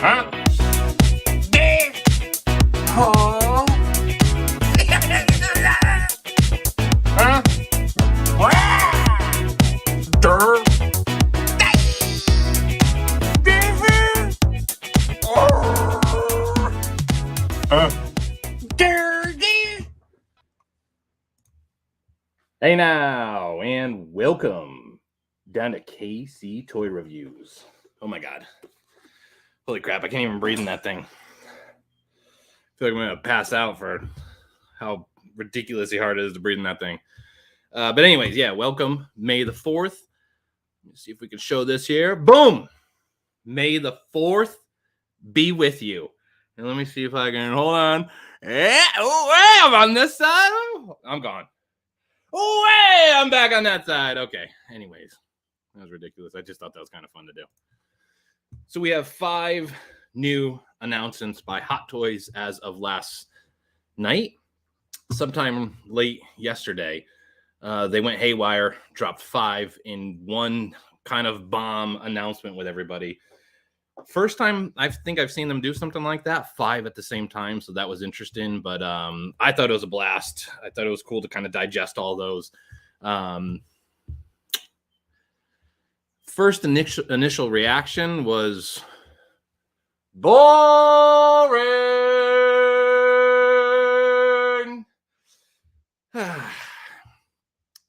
Huh? Oh. Huh? Durr. Hey now, and welcome down to KC Toy Reviews. Oh my god. Holy crap, I can't even breathe in that thing. I feel like I'm going to pass out for how ridiculously hard it is to breathe in that thing. But anyways, yeah, welcome. May the 4th. Let's see if we can show this here. Boom! May the 4th be with you. And let me see if I can, hold on. Oh, I'm on this side. I'm gone. Oh, hey, I'm back on that side. Okay. Anyways, that was ridiculous. I just thought that was kind of fun to do. So we have 5 new announcements by Hot Toys as of last night. Sometime late yesterday, they went haywire, dropped 5 in one kind of bomb announcement with everybody. First time I think I've seen them do something like that, 5 at the same time, so that was interesting. But I thought it was a blast. I thought it was cool to kind of digest all those. First initial reaction was boring. I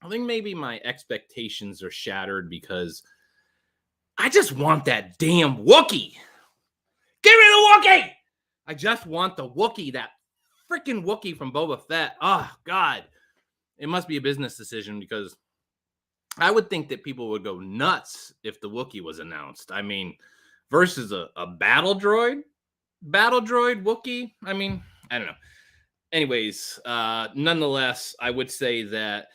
think maybe my expectations are shattered because I just want that damn Wookiee. Give me the Wookiee! I just want the Wookiee, that freaking Wookiee from Boba Fett. Oh, God. It must be a business decision because I would think that people would go nuts if the Wookiee was announced. I mean, versus a battle droid? Battle droid Wookiee? I mean, I don't know. Anyways, nonetheless, I would say that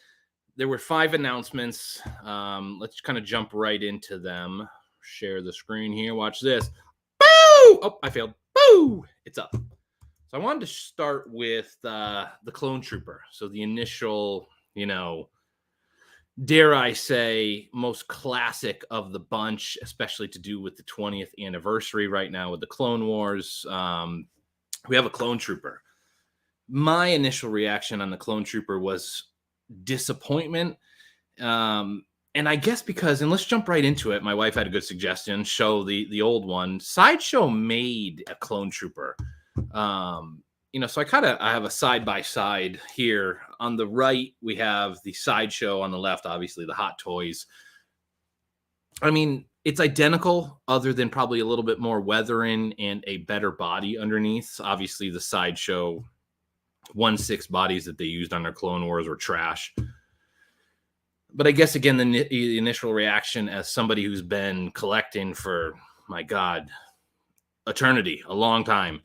there were 5 announcements. Let's kind of jump right into them. Share the screen here. Watch this. Boo! Oh, I failed. Boo! It's up. So I wanted to start with the Clone Trooper. So the initial, dare I say, most classic of the bunch, especially to do with the 20th anniversary right now with the Clone Wars. We have a Clone Trooper. My initial reaction on the Clone Trooper was disappointment. And I guess because, and let's jump right into it. My wife had a good suggestion. Show the old one. Sideshow made a Clone Trooper. So I have a side-by-side here. On the right, we have the Sideshow. On the left, obviously, the Hot Toys. I mean, it's identical, other than probably a little bit more weathering and a better body underneath. Obviously, the Sideshow 1/6 bodies that they used on their Clone Wars were trash. But I guess, again, the initial reaction as somebody who's been collecting for, my God, eternity, a long time,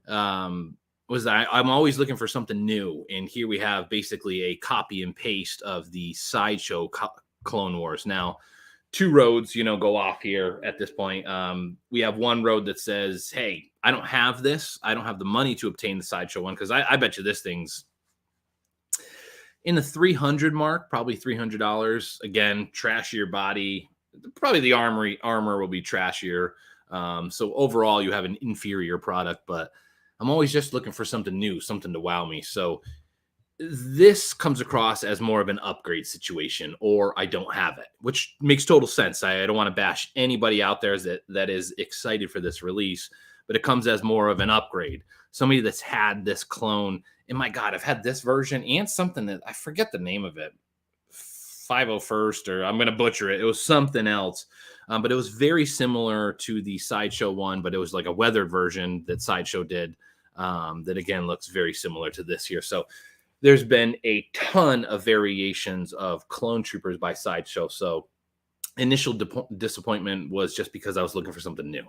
was that I'm always looking for something new. And here we have basically a copy and paste of the Sideshow Clone Wars. Now, 2 roads, go off here at this point. We have one road that says, hey, I don't have this. I don't have the money to obtain the Sideshow one because I bet you this thing's in the 300 mark, probably $300. Again, trashier body. Probably the armor will be trashier. So overall, you have an inferior product, but I'm always just looking for something new, something to wow me. So this comes across as more of an upgrade situation, or I don't have it, which makes total sense. I don't want to bash anybody out there that is excited for this release, but it comes as more of an upgrade. Somebody that's had this clone, and my God, I've had this version and something that I forget the name of it. 501st, or I'm going to butcher it. It was something else, but it was very similar to the Sideshow one, but it was like a weathered version that Sideshow did that, again, looks very similar to this here. So there's been a ton of variations of Clone Troopers by Sideshow. So initial disappointment was just because I was looking for something new.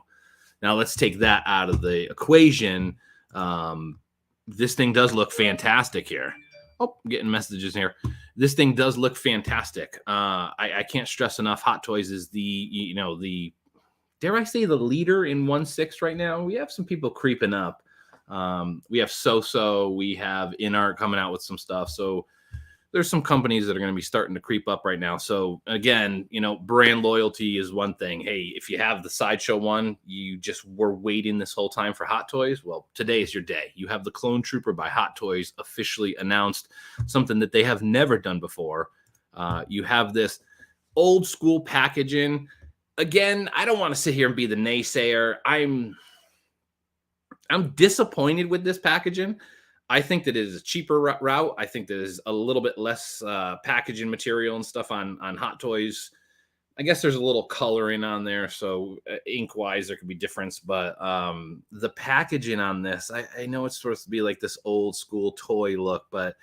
Now let's take that out of the equation. This thing does look fantastic here. Oh, I'm getting messages here. This thing does look fantastic. I can't stress enough. Hot Toys is the dare I say, the leader in 1/6 right now. We have some people creeping up. We have So-So. We have InArt coming out with some stuff. So there's some companies that are going to be starting to creep up right now. So again, brand loyalty is one thing. Hey, if you have the Sideshow one, you just were waiting this whole time for Hot Toys. Well, today is your day. You have the Clone Trooper by Hot Toys officially announced, something that they have never done before. You have this old school packaging. Again, I don't want to sit here and be the naysayer. I'm disappointed with this packaging. I think that it is a cheaper route. I think there's a little bit less packaging material and stuff on Hot Toys. I guess there's a little coloring on there, so ink-wise there could be difference. But the packaging on this, I know it's supposed to be like this old school toy look, but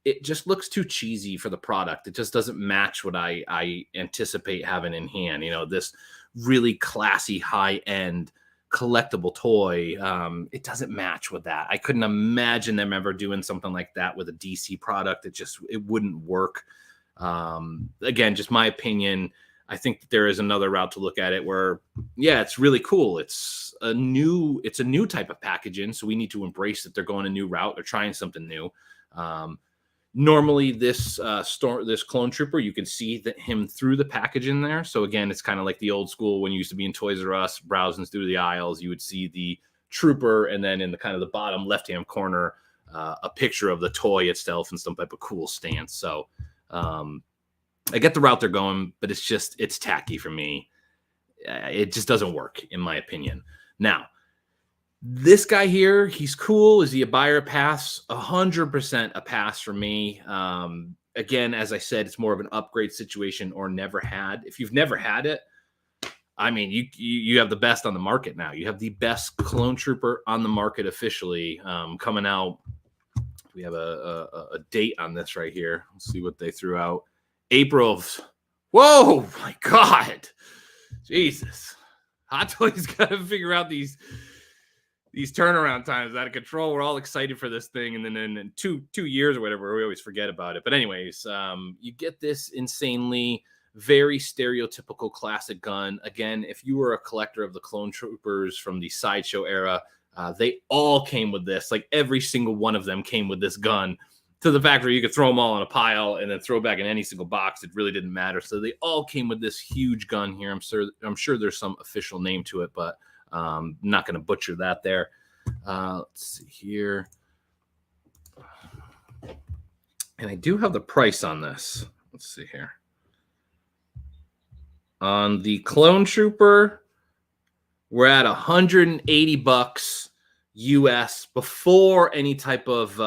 it just looks too cheesy for the product. It just doesn't match what I anticipate having in hand. This really classy, high-end collectible toy. It doesn't match with that. I couldn't imagine them ever doing something like that with a DC product. It wouldn't work. Again, just my opinion. I think that there is another route to look at it where, yeah, it's really cool. It's a new type of packaging. So we need to embrace that they're going a new route. They're trying something new. Normally this Clone Trooper, you can see him through the packaging there. So again, it's kind of like the old school when you used to be in Toys R Us, browsing through the aisles, you would see the Trooper, and then in the kind of the bottom left-hand corner, a picture of the toy itself and some type of cool stance. So I get the route they're going, but it's tacky for me. It just doesn't work, in my opinion. Now, this guy here, he's cool. Is he a buy or a pass? 100% a pass for me. Again, as I said, it's more of an upgrade situation or never had. If you've never had it, I mean, you have the best on the market now. You have the best Clone Trooper on the market officially coming out. We have a date on this right here. Let's see what they threw out. April. Whoa, my God. Jesus. Hot Toys got to figure out these turnaround times out of control. We're all excited for this thing, and then in two years or whatever, we always forget about it. But anyways, you get this insanely very stereotypical classic gun. Again, if you were a collector of the Clone Troopers from the Sideshow era, they all came with this. Like every single one of them came with this gun, to the fact where you could throw them all in a pile and then throw back in any single box. It really didn't matter. So they all came with this huge gun here. I'm sure there's some official name to it, but not going to butcher that there. Let's see here. And I do have the price on this. Let's see here. On the Clone Trooper, we're at $180 US before any type of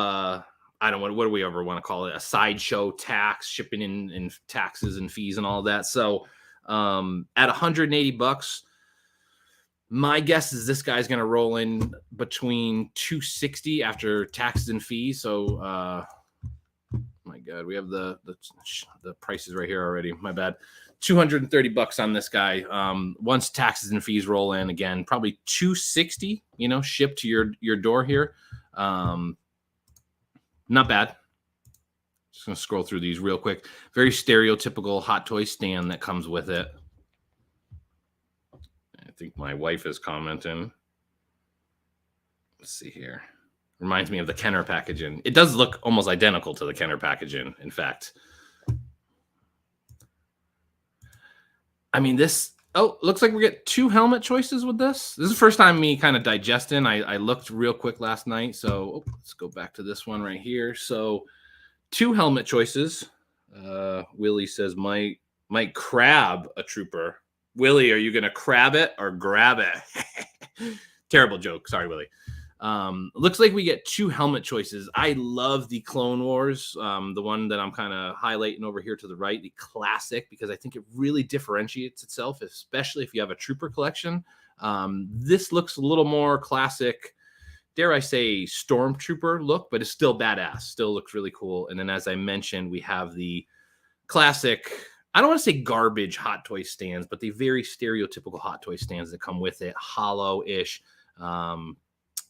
I don't know, what do we ever want to call it? A sideshow tax, shipping and taxes and fees and all that. So at $180, my guess is this guy's going to roll in between $260 after taxes and fees. So, my God, we have the prices right here already. My bad. $230 on this guy. Once taxes and fees roll in, again, probably $260, shipped to your door here. Not bad. Just going to scroll through these real quick. Very stereotypical Hot Toy stand that comes with it. I think my wife is commenting. Let's see here. Reminds me of the Kenner packaging. It does look almost identical to the Kenner packaging, in fact. I mean, this... Oh, looks like we get 2 helmet choices with this. This is the first time me kind of digesting. I looked real quick last night. So let's go back to this one right here. So 2 helmet choices. Willie says, might crab a trooper. Willie, are you going to crab it or grab it? Terrible joke. Sorry, Willie. Looks like we get 2 helmet choices. I love the Clone Wars, the one that I'm kind of highlighting over here to the right, the classic, because I think it really differentiates itself, especially if you have a trooper collection. This looks a little more classic, dare I say, stormtrooper look, but it's still badass. Still looks really cool. And then, as I mentioned, we have the classic, I don't want to say garbage Hot Toy stands, but the very stereotypical Hot Toy stands that come with it, hollow-ish,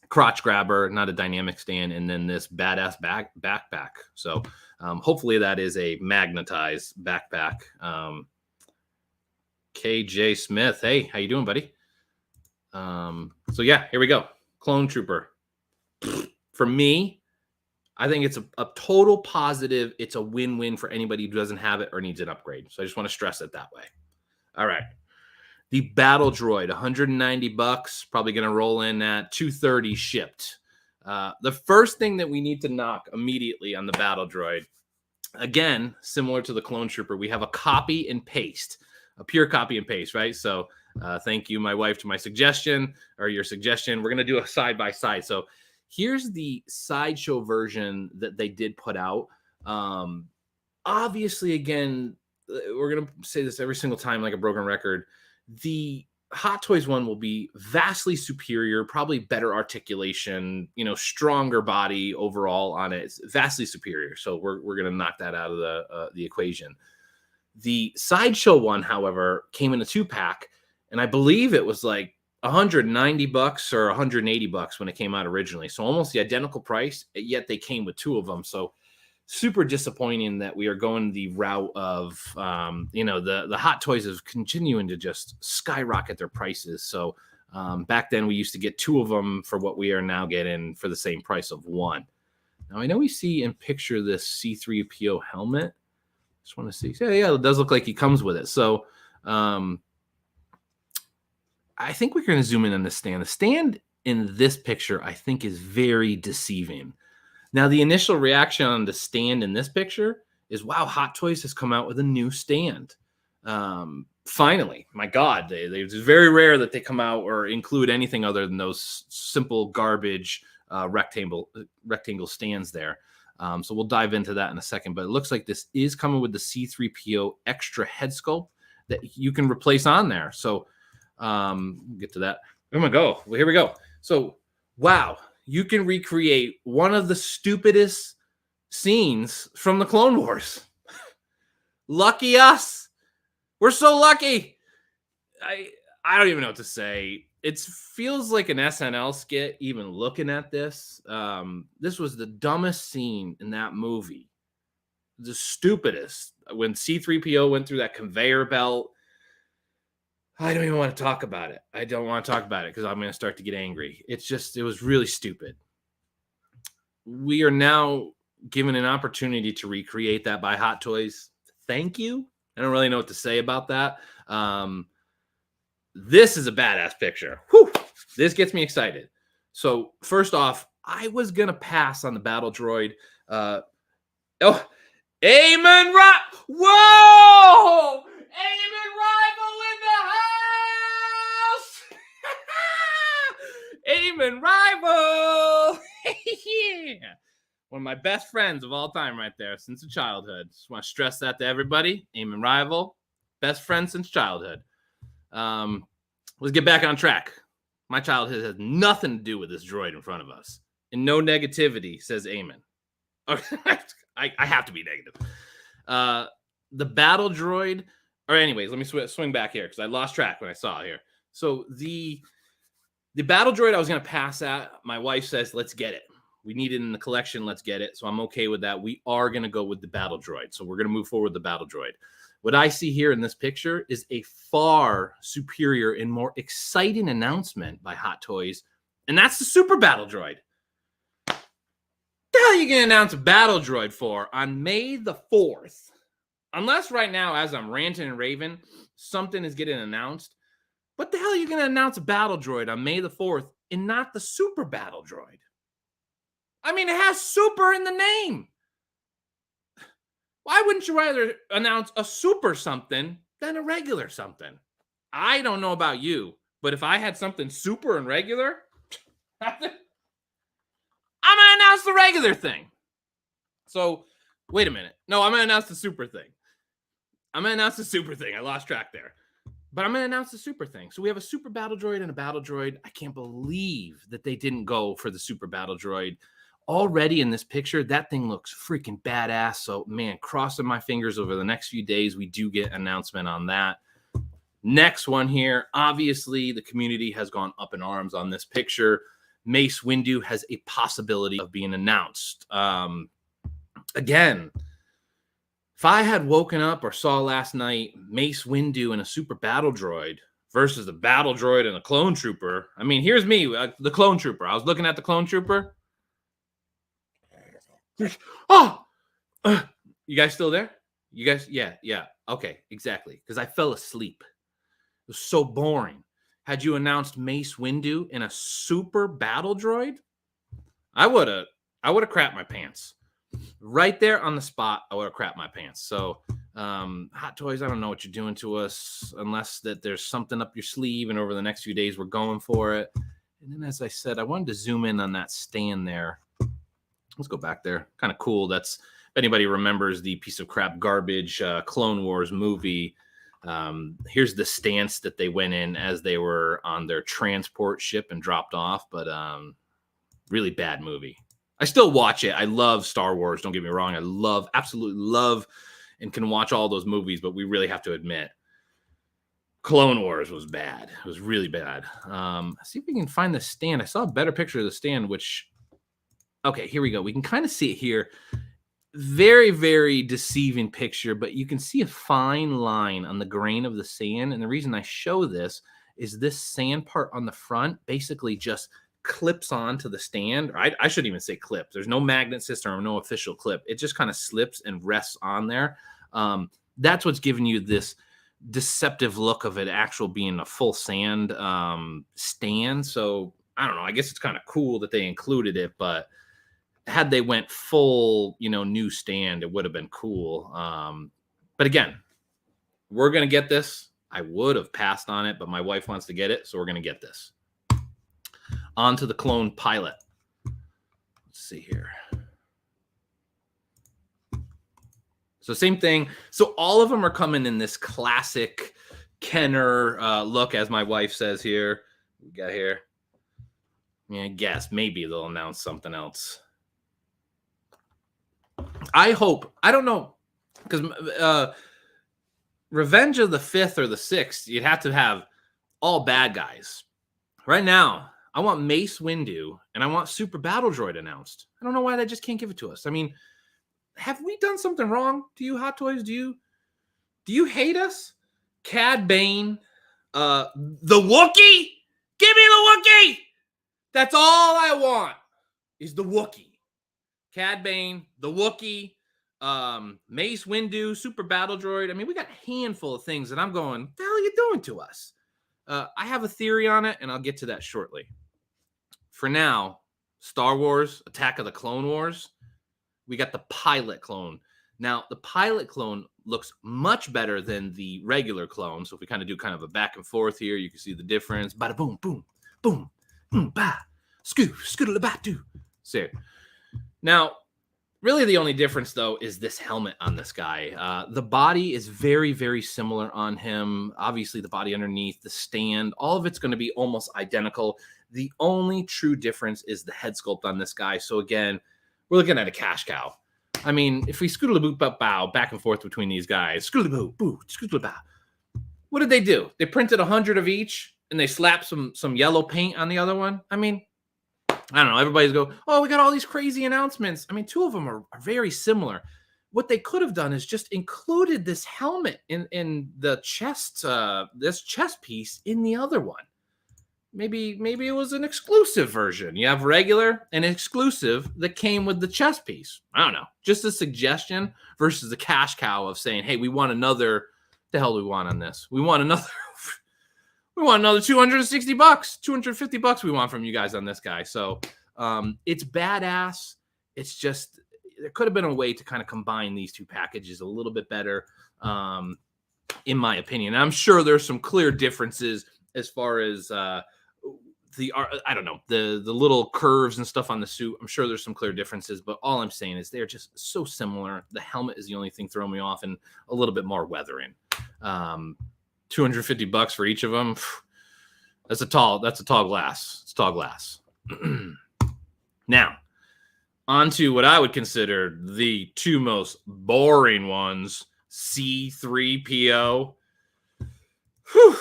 crotch grabber, not a dynamic stand, and then this badass backpack. So hopefully that is a magnetized backpack. KJ Smith, hey, how you doing, buddy? So yeah, here we go. Clone Trooper. For me, I think it's a total positive. It's a win-win for anybody who doesn't have it or needs an upgrade. So I just want to stress it that way. All right. The Battle Droid, $190, probably going to roll in at $230 shipped. The first thing that we need to knock immediately on the Battle Droid, again, similar to the Clone Trooper, we have a copy and paste, a pure copy and paste, right? So thank you, my wife, to my suggestion or your suggestion. We're going to do a side-by-side. So here's the sideshow version that they did put out. Obviously, again, we're going to say this every single time like a broken record. The Hot Toys one will be vastly superior, probably better articulation, stronger body overall on it. It's vastly superior. So we're going to knock that out of the equation. The Sideshow one, however, came in a 2-pack, and I believe it was like $190 or $180 when it came out originally. So almost the identical price, yet they came with 2 of them. So super disappointing that we are going the route of, the Hot Toys is continuing to just skyrocket their prices. So back then we used to get 2 of them for what we are now getting for the same price of 1. Now I know we see in picture this C3po helmet. Just want to see. Yeah, it does look like he comes with it. So I think we're going to zoom in on the stand. The stand in this picture, I think, is very deceiving. Now, the initial reaction on the stand in this picture is, wow, Hot Toys has come out with a new stand. Finally, my God, it's very rare that they come out or include anything other than those simple garbage rectangle stands there. So we'll dive into that in a second. But it looks like this is coming with the C3PO extra head sculpt that you can replace on there. So we'll get to that. Oh my God. Well, here we go. So, wow. You can recreate one of the stupidest scenes from the Clone Wars. Lucky us. We're so lucky. I don't even know what to say. It feels like an SNL skit even looking at this. This was the dumbest scene in that movie. The stupidest. When C3PO went through that conveyor belt. I don't even want to talk about it. I don't want to talk about it because I'm going to start to get angry. It was really stupid. We are now given an opportunity to recreate that by Hot Toys. Thank you. I don't really know what to say about that. This is a badass picture. Whew, this gets me excited. So first off, I was going to pass on the Battle Droid. Amen. Whoa! Amen Rival in the house! Amen Rival! Yeah. One of my best friends of all time right there since childhood. Just want to stress that to everybody. Amen Rival. Best friend since childhood. Let's get back on track. My childhood has nothing to do with this droid in front of us. And no negativity, says Amen. I have to be negative. The Battle Droid... Or anyways, let me swing back here because I lost track when I saw it here. So the Battle Droid I was going to pass at, my wife says, let's get it. We need it in the collection. Let's get it. So I'm okay with that. We are going to go with the Battle Droid. So we're going to move forward with the Battle Droid. What I see here in this picture is a far superior and more exciting announcement by Hot Toys. And that's the Super Battle Droid. The hell are you going to announce a Battle Droid for on May the 4th? Unless right now, as I'm ranting and raving, something is getting announced. What the hell are you going to announce a Battle Droid on May the 4th and not the Super Battle Droid? I mean, it has super in the name. Why wouldn't you rather announce a super something than a regular something? I don't know about you, but if I had something super and regular, I'm going to announce the regular thing. So, wait a minute. No, I'm going to announce the super thing. I lost track there. But I'm going to announce the super thing. So we have a Super Battle Droid and a Battle Droid. I can't believe that they didn't go for the Super Battle Droid. Already in this picture, that thing looks freaking badass. So, man, crossing my fingers over the next few days, we do get an announcement on that. Next one here. Obviously, the community has gone up in arms on this picture. Mace Windu has a possibility of being announced. Again, if I had woken up or saw last night Mace Windu and a Super Battle Droid versus the Battle Droid and a Clone Trooper, I mean, here's me, the Clone Trooper. I was looking at the Clone Trooper. Oh, you guys still there? You guys, yeah. Okay, exactly. Because I fell asleep. It was so boring. Had you announced Mace Windu in a super battle droid, I would have, crapped my pants right there on the spot. I would have crapped my pants. So, Hot Toys, I don't know what you're doing to us, unless that there's something up your sleeve, and over the next few days we're going for it. And then, as I said, I wanted to zoom in on that stand there. Let's go back there. Kind of cool. That's, if anybody remembers the piece of crap garbage Clone Wars movie. Here's the stance that they went in as they were on their transport ship and dropped off. But really bad movie. I still watch it. I love Star Wars. Don't get me wrong. I absolutely love, and can watch all those movies. But we really have to admit, Clone Wars was bad. It was really bad. See if we can find the stand. I saw a better picture of the stand, which, okay, here we go. We can kind of see it here. Very, very deceiving picture, but you can see a fine line on the grain of the sand. And the reason I show this is this sand part on the front basically just clips onto the stand. I shouldn't even say clips. There's no magnet system or no official clip. It just kind of slips and rests on there. That's what's giving you this deceptive look of it actual being a full sand stand. So I don't know. I guess it's kind of cool that they included it, but had they went full, new stand, it would have been cool. But again, we're going to get this. I would have passed on it, but my wife wants to get it, so we're going to get this. On to the clone pilot. Let's see here. So same thing. So all of them are coming in this classic Kenner look, as my wife says here. We got here. Yeah, I guess maybe they'll announce something else. I hope. I don't know, because Revenge of the 5th or the 6th, you'd have to have all bad guys. Right now, I want Mace Windu and I want Super Battle Droid announced. I don't know why they just can't give it to us. I mean, have we done something wrong? Do you, Hot Toys? Do you hate us? Cad Bane, the Wookiee? Give me the Wookiee! That's all I want is the Wookiee. Cad Bane, the Wookiee, Mace Windu, Super Battle Droid. I mean, we got a handful of things that I'm going, what the hell are you doing to us? I have a theory on it, and I'll get to that shortly. For now, Star Wars, Attack of the Clone Wars, we got the pilot clone. Now, the pilot clone looks much better than the regular clone. So if we kind of a back and forth here, you can see the difference. Bada boom, boom, boom, boom, ba, scoo-da-la-ba-doo. See. Now, really the only difference, though, is this helmet on this guy. The body is very, very similar on him. Obviously, the body underneath, the stand, all of it's going to be almost identical. The only true difference is the head sculpt on this guy. So, again, we're looking at a cash cow. I mean, if we scootaloo-boop-bow back and forth between these guys, scootaloo-boo, scootaloo-bow. What did they do? They printed 100 of each, and they slapped some yellow paint on the other one? I mean, I don't know. Everybody's go, oh, we got all these crazy announcements. I mean, 2 of them are very similar. What they could have done is just included this helmet in the chest, this chest piece in the other one. Maybe it was an exclusive version. You have regular and exclusive that came with the chest piece. I don't know. Just a suggestion versus the cash cow of saying, hey, we want another. The hell do we want on this? We want another. We want another $260, $250 we want from you guys on this guy. So it's badass. It's just, there could have been a way to kind of combine these 2 packages a little bit better, in my opinion. And I'm sure there's some clear differences as far as I don't know, the little curves and stuff on the suit. I'm sure there's some clear differences, but all I'm saying is they're just so similar. The helmet is the only thing throwing me off, and a little bit more weathering. $250 for each of them. That's a tall glass. It's tall glass. Now, on to what I would consider the 2 most boring ones. C3po. Whew.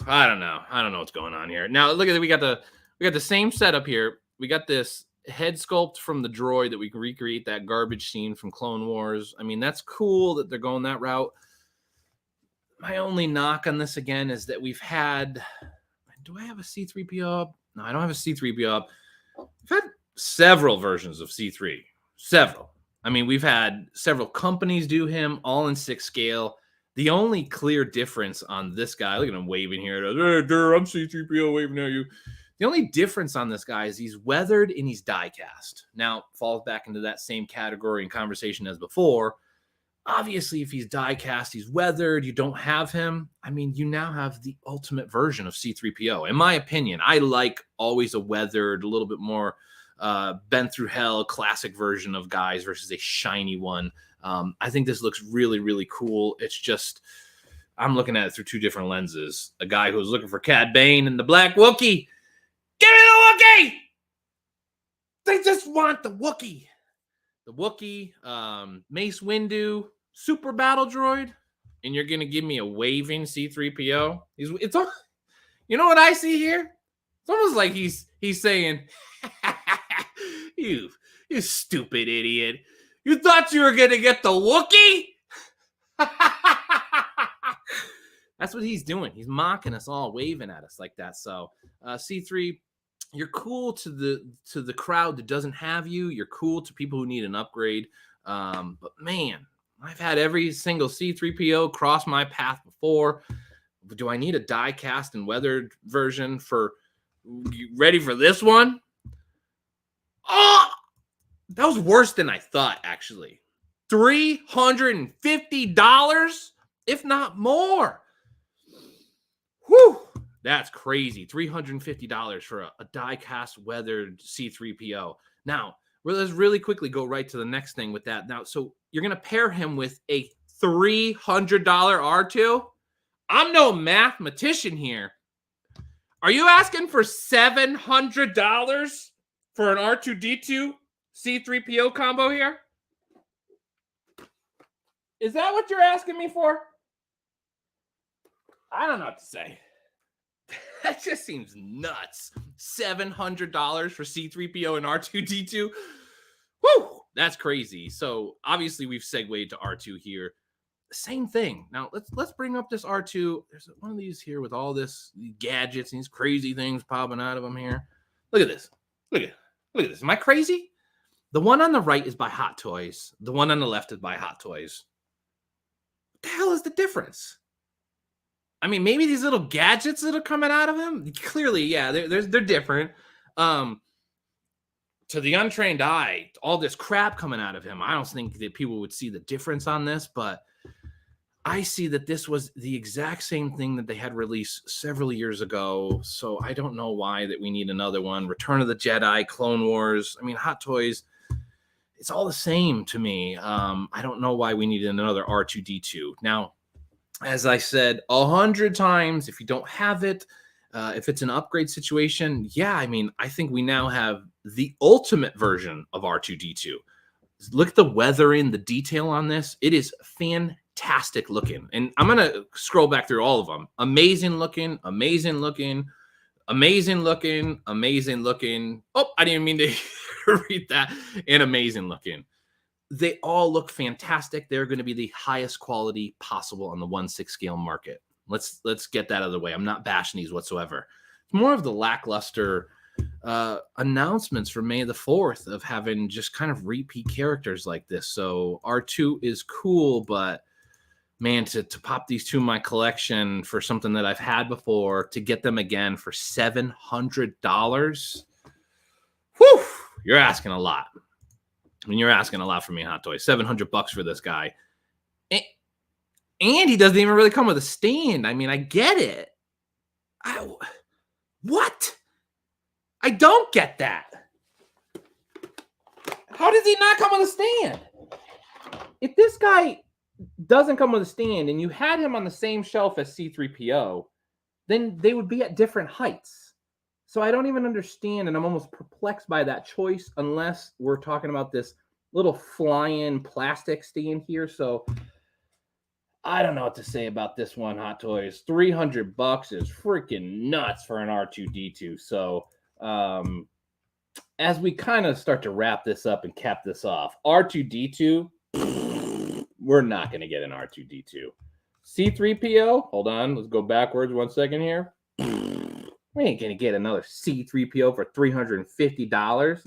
I don't know what's going on here. Now, look at it. We got the same setup here. We got this head sculpt from the droid that we can recreate that garbage scene from Clone Wars. I mean, that's cool that they're going that route. My only knock on this, again, is that we've had... Do I have a C3PO up? No, I don't have a C3PO up. We've had several versions of C3. Several. I mean, we've had several companies do him, all in 6 scale. The only clear difference on this guy, look at him waving here. I'm C3PO waving at you. The only difference on this guy is he's weathered and he's die cast. Now, falls back into that same category and conversation as before. Obviously, if he's die cast, he's weathered, you don't have him. I mean, you now have the ultimate version of C3PO. In my opinion, I like always a weathered, a little bit more been through hell, classic version of guys versus a shiny one. I think this looks really, really cool. It's just, I'm looking at it through 2 different lenses. A guy who's looking for Cad Bane and the Black Wookiee. Give me the Wookiee! They just want the Wookiee. The Wookiee, Mace Windu, Super Battle Droid, and you're going to give me a waving C3PO? It's all, you know what I see here? It's almost like he's saying, you stupid idiot. You thought you were going to get the Wookiee? That's what he's doing. He's mocking us all, waving at us like that. So, C3, you're cool to the crowd that doesn't have you. You're cool to people who need an upgrade. But man, I've had every single C3PO cross my path before. Do I need a die cast and weathered version for? You ready for this one? Oh, that was worse than I thought, actually. $350, if not more. Whew, that's crazy. $350 for a die-cast weathered C3PO. Now, let's really quickly go right to the next thing with that. Now, so you're going to pair him with a $300 R2? I'm no mathematician here. Are you asking for $700 for an R2-D2 C3PO combo here? Is that what you're asking me for? I don't know what to say. That just seems nuts. $700 for C3PO and R2-D2. Woo! That's crazy. So obviously we've segued to R2 here. Same thing. Now let's bring up this R2. There's one of these here with all these gadgets and these crazy things popping out of them here. Look at this. Look at this. Am I crazy? The one on the right is by Hot Toys. The one on the left is by Hot Toys. What the hell is the difference? I mean, maybe these little gadgets that are coming out of him. Clearly, yeah, they're different. To the untrained eye, all this crap coming out of him. I don't think that people would see the difference on this, but I see that this was the exact same thing that they had released several years ago. So I don't know why that we need another one. Return of the Jedi, Clone Wars. I mean, Hot Toys, it's all the same to me. I don't know why we needed another R2-D2. Now, as I said 100 times, if you don't have it, if it's an upgrade situation, yeah, I mean, I think we now have the ultimate version of R2-D2. Look at the weathering, the detail on this. It is fantastic looking. And I'm going to scroll back through all of them. Amazing looking, amazing looking, amazing looking, amazing looking. Oh, I didn't mean to read that. And amazing looking. They all look fantastic. They're going to be the highest quality possible on the 1/6 scale market. Let's get that out of the way. I'm not bashing these whatsoever. It's more of the lackluster announcements for May the 4th of having just kind of repeat characters like this. So R2 is cool, but man, to pop these two in my collection for something that I've had before, to get them again for $700, whew, you're asking a lot. I mean, you're asking a lot for me, Hot Toys. $700 for this guy. And he doesn't even really come with a stand. I mean, I get it. What? I don't get that. How does he not come with a stand? If this guy doesn't come with a stand and you had him on the same shelf as C3PO, then they would be at different heights. So I don't even understand, and I'm almost perplexed by that choice unless we're talking about this little flying plastic stand here. So I don't know what to say about this one, Hot Toys. $300 is freaking nuts for an R2-D2. So as we kind of start to wrap this up and cap this off, R2-D2, we're not going to get an R2-D2. C3PO, hold on, let's go backwards 1 second here. We ain't going to get another C3PO for $350.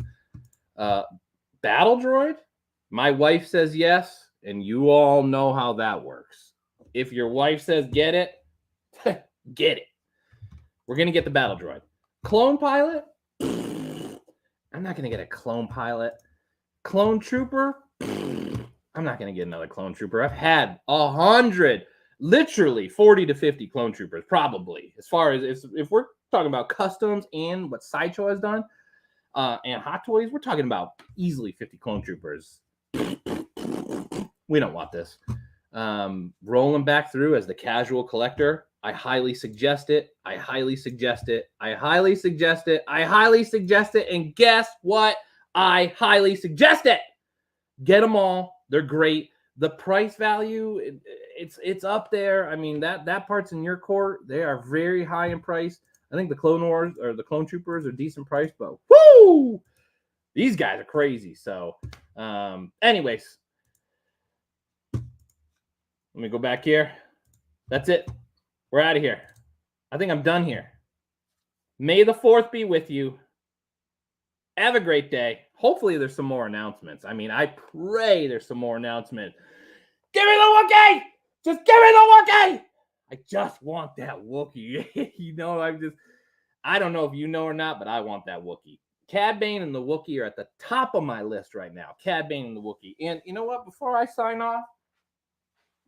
Battle Droid, My wife says yes, and you all know how that works. If your wife says get it, get it. We're going to get the battle droid. Clone pilot? I'm not going to get a clone pilot. Clone trooper? I'm not going to get another clone trooper. I've had 100, literally 40 to 50 clone troopers, probably. As far as if we're talking about customs and what Sideshow has done and Hot Toys, we're talking about easily 50 clone troopers. We don't want this. Rolling back through as the casual collector, I highly suggest it. I highly suggest it. I highly suggest it. I highly suggest it. And guess what? I highly suggest it. Get them all. They're great. The price value, it's up there. I mean, that part's in your court. They are very high in price. I think the Clone Wars or the Clone Troopers are decent price, but whoo, these guys are crazy. So, anyways, let me go back here. That's it. We're out of here. I think I'm done here. May the 4th be with you. Have a great day. Hopefully there's some more announcements. I mean, I pray there's some more announcements. Give me the Wookiee! Just give me the Wookiee! I just want that Wookiee. I don't know if you know or not, but I want that Wookiee. Cad Bane and the Wookiee are at the top of my list right now. Cad Bane and the Wookiee. And you know what? Before I sign off,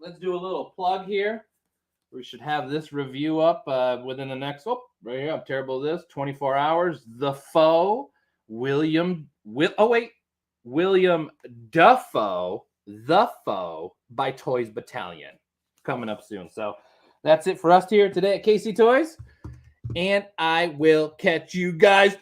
let's do a little plug here. We should have this review up within the next, right here, I'm terrible at this, 24 hours. The Foe, William Dafoe, The Foe by Toys Battalion. Coming up soon. So that's it for us here today at KC Toys. And I will catch you guys